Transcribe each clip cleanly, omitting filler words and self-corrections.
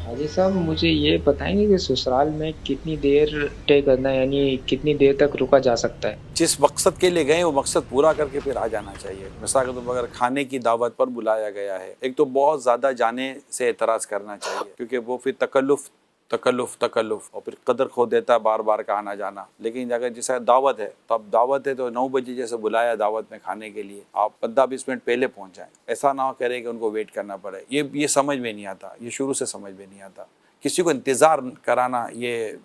हाजी साहब, मुझे ये बताएंगे कि ससुराल में कितनी देर स्टे करना है, यानी कितनी देर तक रुका जा सकता है? जिस मकसद के लिए गए वो मकसद पूरा करके फिर आ जाना चाहिए। मिसाल के तौर पर अगर खाने की दावत पर बुलाया गया है, एक तो बहुत ज़्यादा जाने से एतराज़ करना चाहिए, क्योंकि वो फिर तकल्लुफ़ तकल्लुफ़ तकल्लुफ़ और फिर कदर खो देता है बार बार का आना जाना। लेकिन अगर जैसा दावत है, तो अब दावत है तो 9 बजे जैसे बुलाया दावत में खाने के लिए, आप 15-20 मिनट पहले पहुँच जाएँ। ऐसा ना करें कि उनको वेट करना पड़े। ये समझ में नहीं आता, ये शुरू से समझ में नहीं आता। किसी को इंतज़ार कराना ये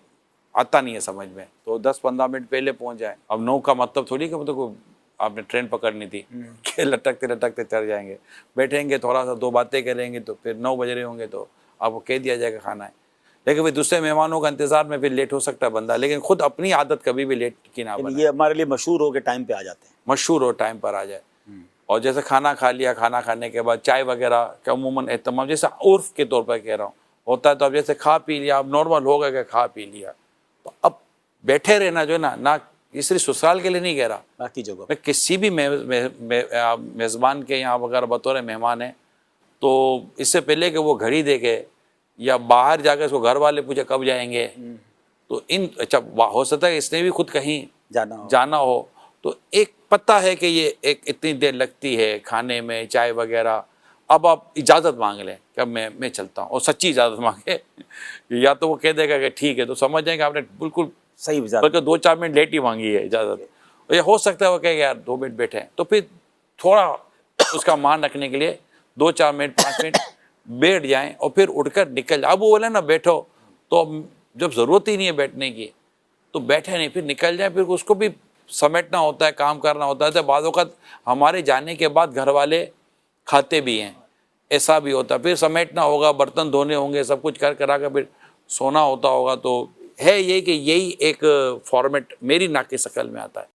आता नहीं है समझ में, तो 10-15 मिनट पहले पहुंच जाए। अब 9 का मतलब थोड़ी कि मतलब को आपने ट्रेन पकड़नी थी कि लटकते लटकते चढ़ जाएंगे। बैठेंगे थोड़ा सा 2 बातें करेंगे तो फिर 9 बज रहे होंगे तो आपको कह दिया जाएगा खाना है। लेकिन फिर दूसरे मेहमानों का इंतजार में फिर लेट हो सकता है बंदा, लेकिन खुद अपनी आदत कभी भी लेट की ना यानी बनाए। ये हमारे लिए मशहूर हो के टाइम पे आ जाते हैं। मशहूर हो टाइम पर आ जाए। और जैसे खाना खा लिया, खाना खाने के बाद चाय वगैरह का अमूमन एहतमाम, जैसे उर्फ के तौर पर कह रहा हूँ, होता है। तो अब जैसे खा पी लिया, अब नॉर्मल हो गया कि खा पी लिया, तो अब बैठे रहना जो है ना ये सिर्फ ससुराल के लिए नहीं कह रहा, बाकी जगह मैं किसी भी मेज़बान के यहाँ वगैरह बतौर मेहमान है, तो इससे पहले कि वो घड़ी देखे या बाहर जाकर उसको घर वाले पूछे कब जाएंगे, तो इन अच्छा हो सकता है इसने भी खुद कहीं जाना हो, तो एक पता है कि ये एक इतनी देर लगती है खाने में, चाय वगैरह। अब आप इजाज़त मांग लें कि अब मैं चलता हूँ, और सच्ची इजाज़त मांगे या तो वो कह देगा कि ठीक है, तो समझ जाएंगे आपने बिल्कुल सही बल्कि 2-4 मिनट लेट ही मांगी है इजाज़त। और ये हो सकता है वो कहेगा यार 2 मिनट बैठे हैं, तो फिर थोड़ा उसका मान रखने के लिए 2-4 मिनट 5 मिनट बैठ जाएं और फिर उठकर निकल जाए। अब वो बोले ना बैठो, तो जब ज़रूरत ही नहीं है बैठने की तो बैठे नहीं, फिर निकल जाए। फिर उसको भी समेटना होता है, काम करना होता है। तो बाद वक़्त हमारे जाने के बाद घर वाले खाते भी हैं, ऐसा भी होता है। फिर समेटना होगा, बर्तन धोने होंगे, सब कुछ कर करा कर फिर सोना होता होगा। तो है ये कि यही एक फॉर्मेट मेरी नाक की शक्ल में आता है।